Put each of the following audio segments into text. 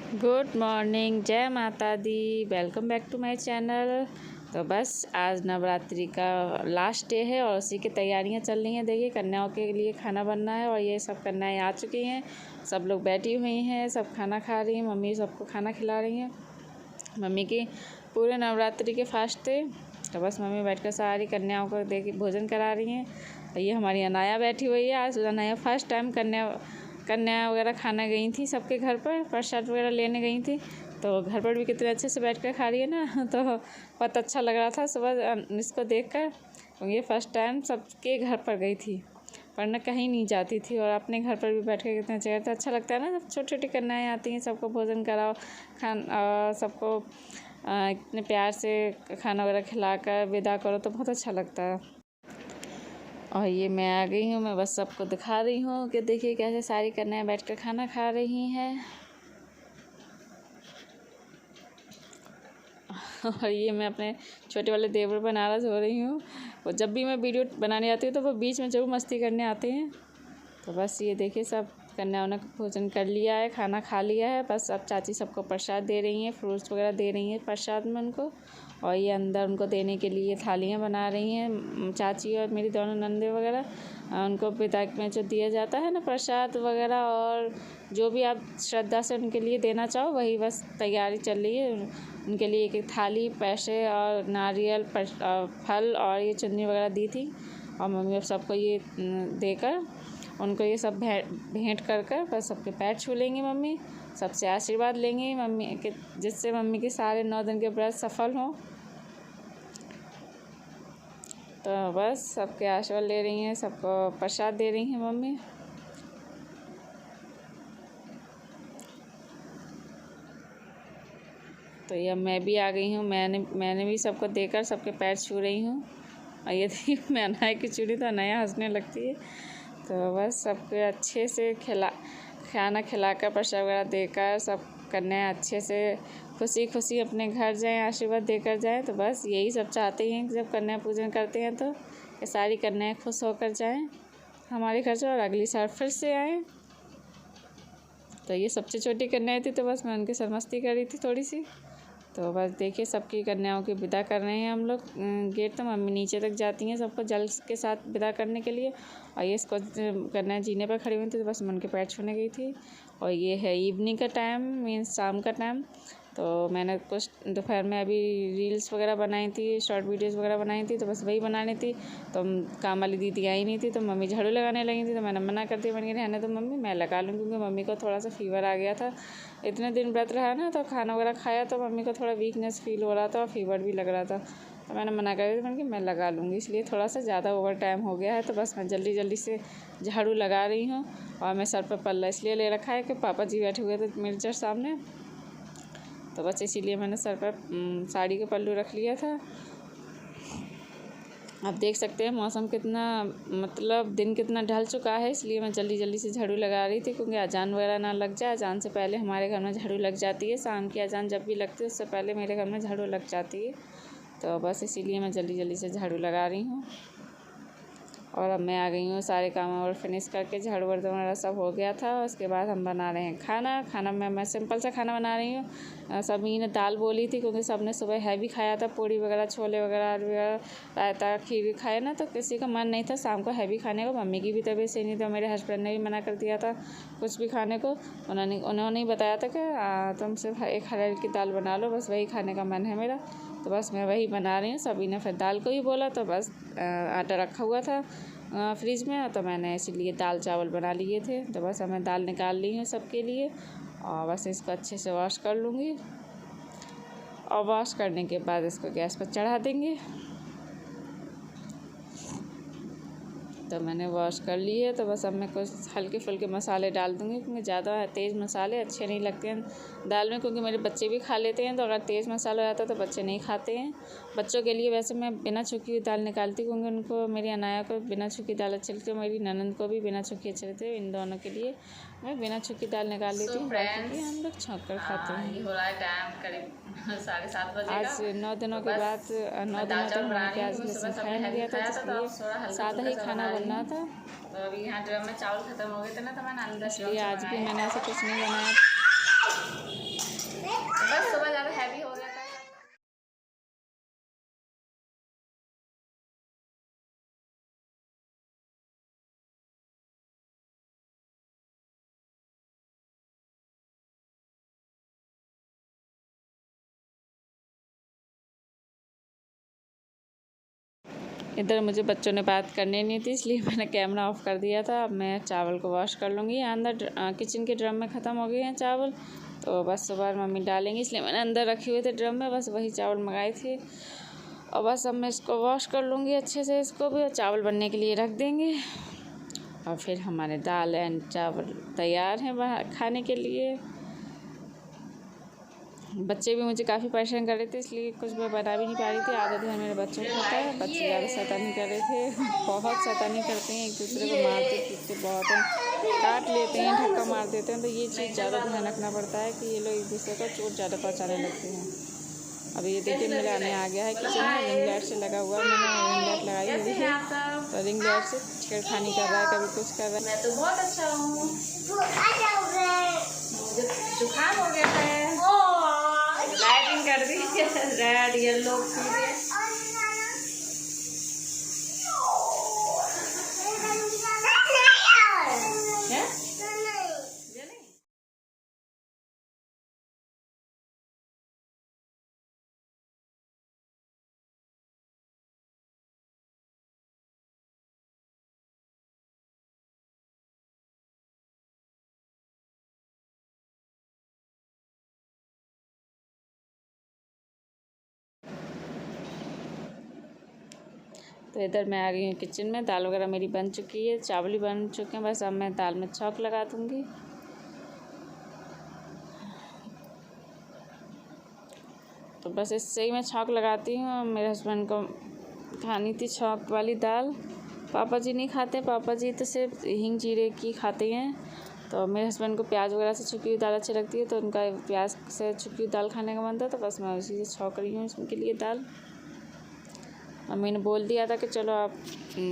Good morning, जय माता दी। Welcome back to my channel. तो बस आज नवरात्रि का लास्ट डे है और उसी की तैयारियां चल रही हैं। देखिए कन्याओं के लिए खाना बनना है और ये सब कन्याएं आ चुकी हैं। सब लोग बैठी हुई हैं, सब खाना खा रही हैं। मम्मी सबको खाना खिला रही हैं। मम्मी की पूरे नवरात्रि के फास्ट थे, तो बस मम्मी बैठकर सारी कन्याओं को देखिए भोजन करा रही हैं। और ये हमारी अनाया बैठी हुई है। आज अनाया फर्स्ट टाइम कन्या वगैरह खाना गई थी, सबके घर पर प्रसाद वगैरह लेने गई थी। तो घर पर भी कितने अच्छे से बैठ कर खा रही है ना, तो बहुत अच्छा लग रहा था सुबह इसको देखकर। ये फर्स्ट टाइम सबके घर पर गई थी, वरना कहीं नहीं जाती थी। और अपने घर पर भी बैठ कर कितना अच्छा लगता है। अच्छा लगता है ना, जब छोटी छोटी कन्याएँ आती हैं, सबको भोजन कराओ, सबको इतने प्यार से खाना वगैरह खिलाकर विदा करो, तो बहुत अच्छा लगता है। और ये मैं आ गई हूँ, मैं बस सबको दिखा रही हूँ कि देखिए कैसे सारी कन्याएं बैठकर खाना खा रही हैं। और ये मैं अपने छोटे वाले देवर पर नाराज़ हो रही हूँ। वो जब भी मैं वीडियो बनाने आती हूँ तो वो बीच में ज़रूर मस्ती करने आते हैं। तो बस ये देखिए सब कन्याओं ने भोजन कर लिया है, खाना खा लिया है। बस अब चाची सबको प्रसाद दे रही हैं, फ्रूट्स वगैरह दे रही हैं प्रसाद में उनको। और ये अंदर उनको देने के लिए थालियाँ बना रही हैं चाची और मेरी दोनों नंदे वगैरह। उनको पिता में जो दिया जाता है ना प्रसाद वगैरह, और जो भी आप श्रद्धा से उनके लिए देना चाहो वही बस तैयारी चल रही है। उनके लिए एक थाली, पैसे और नारियल, फल और ये चुन्नी वगैरह दी थी। और मम्मी अब सबको ये देकर उनको ये सब भेंट कर बस सबके पैर छू लेंगी मम्मी। सबसे आशीर्वाद लेंगी मम्मी के, जिससे मम्मी के सारे 9 दिन के व्रत सफल हों। तो बस सबके आशीर्वाद ले रही हैं, सबको प्रसाद दे रही हैं मम्मी। तो ये मैं भी आ गई हूँ, मैंने भी सबको देकर सबके पैर छू रही हूँ। और ये देखिए मैं अनाया की चूड़ी, तो अनाया हंसने लगती है। तो बस सबके अच्छे से खाना खिलाकर प्रसाद वगैरह देकर सब कन्याएं अच्छे से खुशी खुशी अपने घर जाएं, आशीर्वाद देकर जाएं। तो बस यही सब चाहते हैं कि जब कन्या पूजन करते हैं तो ये सारी कन्याएं खुश होकर जाएं हमारे घर से और अगली साल फिर से आएँ। तो ये सबसे छोटी कन्याएं थी, तो बस मैं उनके साथ मस्ती कर रही थी थोड़ी सी। तो बस देखिए सबकी कन्याओं की विदा कर रहे हैं हम लोग गेट। तो मम्मी नीचे तक जाती हैं सबको जल के साथ विदा करने के लिए। और ये इसको कन्या जीने पर खड़ी हुई थी, तो बस मैं उनके पैर छूने गई थी। और ये है इवनिंग का टाइम, मीन्स शाम का टाइम। तो मैंने कुछ दोपहर में अभी रील्स वगैरह बनाई थी, शॉर्ट वीडियोस वगैरह बनाई थी, तो बस वही बनानी थी। तो काम वाली दीदी आई नहीं थी, तो मम्मी झाड़ू लगाने लगी थी। तो मैंने मना कर दिया, मैंने कहा रहने तो मम्मी, मैं लगा लूँ, क्योंकि मम्मी को थोड़ा सा फीवर आ गया था। इतने दिन व्रत रहा ना, तो खाना वगैरह खाया तो मम्मी को थोड़ा वीकनेस फील हो रहा था और फीवर भी लग रहा था। तो मैंने मना कर दिया, मैंने कहा मैं लगा लूँगी। इसलिए थोड़ा सा ज़्यादा ओवर टाइम हो गया है, तो बस मैं जल्दी जल्दी से झाड़ू लगा रही हूँ। और मैं सर पर पल्ला इसलिए ले रखा है कि पापा जी बैठे हुए थे मेरे जस्ट सामने, तो बस इसीलिए मैंने सर पर साड़ी का पल्लू रख लिया था। आप देख सकते हैं मौसम कितना, मतलब दिन कितना ढल चुका है, इसलिए मैं जल्दी जल्दी से झाड़ू लगा रही थी, क्योंकि अजान वगैरह ना लग जाए। अजान से पहले हमारे घर में झाड़ू लग जाती है, शाम की अजान जब भी लगती है उससे पहले मेरे घर में झाड़ू लग जाती है। तो बस इसीलिए मैं जल्दी जल्दी से झाड़ू लगा रही हूँ। और अब मैं आ गई हूँ सारे काम और फिनिश करके, झाड़ू बर्तन वगैरह सब हो गया था। उसके बाद हम बना रहे हैं खाना में मैं सिंपल सा खाना बना रही हूँ। सभी ने दाल बोली थी, क्योंकि सब ने सुबह हैवी खाया था, पूड़ी वगैरह, छोले वगैरह, आलू वगैरह, रायता, खीर खाया ना, तो किसी का मन नहीं था शाम को हैवी खाने को। मम्मी की भी तबीयत सही नहीं था, मेरे हस्बैंड ने भी मना कर दिया था कुछ भी खाने को। उन्होंने ही बताया था कि तुम सिर्फ एक हरड़ की दाल बना लो, बस वही खाने का मन है मेरा। तो बस मैं वही बना रही हूँ। सभी ने फिर दाल को ही बोला, तो बस आटा रखा हुआ था फ्रिज में, तो मैंने इसीलिए दाल चावल बना लिए थे। तो बस मैं दाल निकाल ली हूँ सबके लिए, और बस इसको अच्छे से वॉश कर लूँगी। और वॉश करने के बाद इसको गैस पर चढ़ा देंगे। तो मैंने वॉश कर ली है। तो बस अब मैं कुछ हल्के फुल्के मसाले डाल दूँगी, क्योंकि ज़्यादा तेज़ मसाले अच्छे नहीं लगते हैं दाल में, क्योंकि मेरे बच्चे भी खा लेते हैं। तो अगर तेज़ मसाला हो जाता है तो बच्चे नहीं खाते हैं। बच्चों के लिए वैसे मैं बिना छुकी हुई दाल निकालती हूँ, क्योंकि उनको, मेरी अनाया को बिना छुकी दाल अच्छी लगती है, मेरी ननद को भी बिना छुकी अच्छी लगती है। इन दोनों के लिए मैं बिना छुकी दाल निकाल देती हूँ, बाकी हम लोग छौंक कर खाते हैं। ये हो रहा है टाइम करीब 7:30 बजे का। आज 9 दिनों के बाद 9 दिनों तक मैंने प्याज लहसुन खाया नहीं गया था, इसलिए सादा ही खाना बनना था। तो अभी यहाँ ड्रम में चावल खत्म हो गए थे ना, तो मैंने अंदर इसलिए आज भी मैंने ऐसा कुछ नहीं बनाया। इधर मुझे बच्चों ने बात करनी नहीं थी, इसलिए मैंने कैमरा ऑफ कर दिया था। अब मैं चावल को वॉश कर लूँगी। अंदर किचन के ड्रम में ख़त्म हो गए हैं चावल, तो बस सुबह मम्मी डालेंगी, इसलिए मैंने अंदर रखे हुए थे ड्रम में, बस वही चावल मंगाए थे। और बस अब मैं इसको वॉश कर लूँगी अच्छे से, इसको भी चावल बनने के लिए रख देंगे। और फिर हमारे दाल एंड चावल तैयार हैं खाने के लिए। बच्चे भी मुझे काफ़ी परेशान कर रहे थे, इसलिए कुछ मैं बना भी नहीं पा रही थी। आदत है मेरे बच्चों को होता है, बच्चे ज़्यादा शैतानी कर रहे थे। बहुत शैतानी करते हैं, एक दूसरे को मारते पीटते बहुत हैं, काट लेते हैं, धक्का मार देते हैं। तो ये चीज़ ज़्यादा ध्यान रखना पड़ता है कि ये लोग एक दूसरे को चोट ज़्यादा पहुँचाने लगते हैं। अब ये देखिए मेरा आने आ गया है किचन में, रिंग लाइट से लगा हुआ है, मैंने रिंग लाइट लगाई हुई है, तो रिंग लाइट से छेड़खानी कर रहा है, कभी कुछ कर रहा है। मैं तो बहुत अच्छा हूँ, मुझे जुकाम हो गया है, लाइटिंग कर दी रेड येलो तो इधर मैं आ गई हूँ किचन में। दाल वगैरह मेरी बन चुकी है, चावल भी बन चुके हैं, बस अब मैं दाल में छौंक लगा दूँगी। तो बस इससे ही मैं छौंक लगाती हूँ। मेरे हस्बैंड को खानी थी छौंक वाली दाल, पापा जी नहीं खाते, पापा जी तो सिर्फ हींग जीरे की खाते हैं। तो मेरे हस्बैंड को प्याज वगैरह से छुकी हुई दाल अच्छी लगती है, तो उनका प्याज से छुकी हुई दाल खाने का मन था, तो बस मैं उसी से छौंक रही हूँ इसके लिए दाल। मम्मी ने बोल दिया था कि चलो आप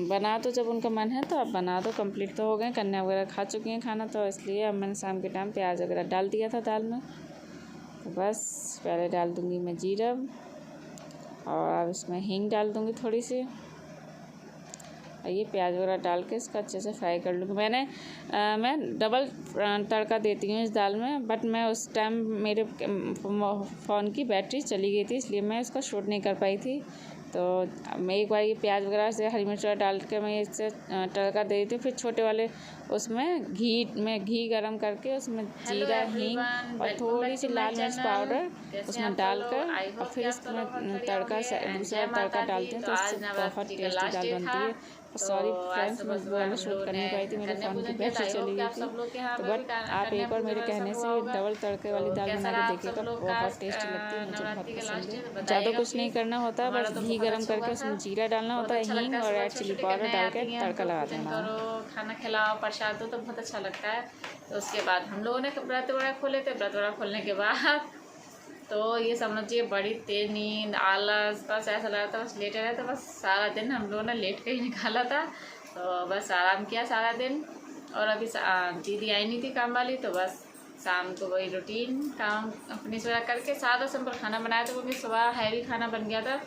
बना दो, जब उनका मन है तो आप बना दो, कंप्लीट तो हो गए, कन्या वगैरह खा चुकी हैं खाना, तो इसलिए अब मैंने शाम के टाइम प्याज वगैरह डाल दिया था दाल में। तो बस पहले डाल दूँगी मैं जीरा, और अब इसमें हींग डाल दूँगी थोड़ी सी, और ये प्याज वगैरह डाल के इसका अच्छे से फ्राई कर लूँगी। मैं डबल तड़का देती हूँ इस दाल में, बट मैं उस टाइम मेरे फ़ोन की बैटरी चली गई थी, इसलिए मैं इसको शूट नहीं कर पाई थी। तो मैं एक बार ये प्याज वगैरह से हरी मिर्च वगैरह डाल के मैं इससे तड़का दे देती हूँ। फिर छोटे वाले उसमें घी गरम करके उसमें जीरा, हींग और थोड़ी सी लाल मिर्च पाउडर उसमें डालकर, और फिर इसमें तड़का दूसरा तड़का डालते हैं, तो इससे बहुत टेस्टी दाल बनती है। सॉरी फ्रेंड्स, मैं वाला शूट कर नहीं पाई थी, मेरे फ़ोन की बैटरी चली गई थी। तो बट आप एक बार मेरे कहने से डबल तड़के वाली दाल बना के देखिएगा, बहुत टेस्टी लगती है, मुझे बहुत पसंद है। ज़्यादा कुछ नहीं करना होता, बस घी गरम करके उसमें जीरा डालना होता है, हींग और रेड चिली पाउडर डाल के तड़का लगा देना। खाना खिलाओ, प्रसाद दो, तो बहुत अच्छा लगता है। तो उसके बाद हम लोगों ने व्रत वगैरह खोले थे। व्रत वगैरह खोलने के बाद तो ये समझिए बड़ी तेज नींद, आलस, बस ऐसा लगा था बस लेटे रहे, तो बस सारा दिन हम लोगों ने लेट के ही निकाला था। तो बस आराम किया सारा दिन। और अभी दीदी आई नहीं थी काम वाली, तो बस शाम को वही रूटीन काम अपनी सुबह करके सादा सिंपल खाना बनाया था, क्योंकि सुबह हैवी खाना बन गया था,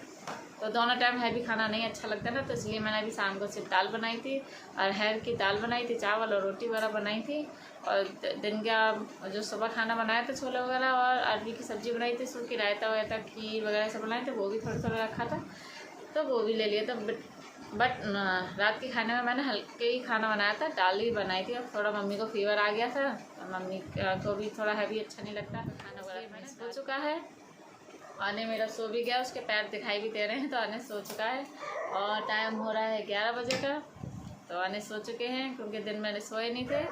तो दोनों टाइम हैवी खाना नहीं अच्छा लगता ना, तो इसलिए मैंने अभी शाम को सिर्फ दाल बनाई थी, और अरहर की दाल बनाई थी, चावल और रोटी वगैरह बनाई थी। और दिन का जो सुबह खाना बनाया था छोले वगैरह, और अरबी की सब्ज़ी बनाई थी, सूखी रायता वगैरह, खीर वगैरह सब बनाए थे, वो भी थोड़ा थोड़ा रखा था, तो वो भी ले लिया था। बट रात के खाने में मैंने हल्के ही खाना बनाया था, दाल भी बनाई थी। अब थोड़ा मम्मी को फीवर आ गया था, तो मम्मी को भी थोड़ा हैवी अच्छा नहीं लगता, तो खाना वगैरह मैंने सो चुका है। आने मेरा सो भी गया, उसके पैर दिखाई भी दे रहे हैं, तो आने सो चुका है। और टाइम हो रहा है 11 बजे का, तो आने सो चुके हैं, क्योंकि दिन में सोए नहीं थे,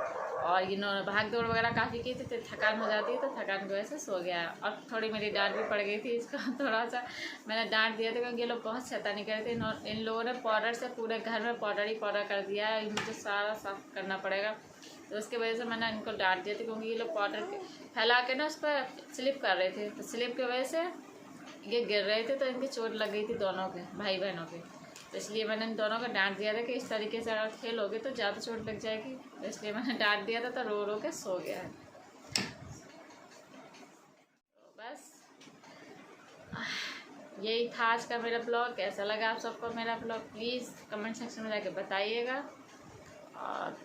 और इन्होंने भाग दौड़ वगैरह काफ़ी की थी, तो थकान हो जाती है, तो थकान की वजह से सो गया। और थोड़ी मेरी डांट भी पड़ गई थी इसको, थोड़ा सा मैंने डांट दिया था, क्योंकि ये लोग बहुत शैतानी कर रहे थे। इन लोगों ने पाउडर से पूरे घर में पाउडर ही पाउडर कर दिया है, मुझे सारा साफ करना पड़ेगा, तो उसकी वजह से मैंने इनको डांट दिया था, क्योंकि ये लोग पाउडर फैला के ना उस पर स्लिप कर रहे थे, तो स्लिप की वजह से ये गिर रहे थे, तो इनकी चोट लग गई थी दोनों के, भाई बहनों के। तो इसलिए मैंने इन दोनों को डांट दिया था कि इस तरीके से अगर खेलोगे तो ज़्यादा चोट लग जाएगी, तो इसलिए मैंने डांट दिया था, तो रो रो के सो गया है। तो बस यही था आज का मेरा ब्लॉग। कैसा लगा आप सबको मेरा ब्लॉग, प्लीज़ कमेंट सेक्शन में जाके बताइएगा। और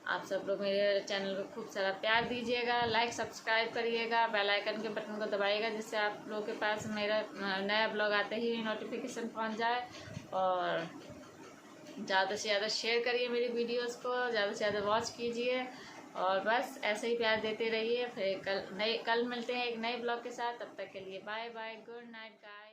आप सब लोग मेरे चैनल को खूब सारा प्यार दीजिएगा, लाइक सब्सक्राइब करिएगा, बेल आइकन के बटन को दबाइएगा, जिससे आप लोगों के पास मेरा नया ब्लॉग आते ही नोटिफिकेशन पहुंच जाए। और ज़्यादा से ज़्यादा शेयर करिए मेरी वीडियोस को, ज़्यादा से ज़्यादा वॉच कीजिए और बस ऐसे ही प्यार देते रहिए। फिर कल मिलते हैं एक नए ब्लॉग के साथ। तब तक के लिए bye bye, good night guys.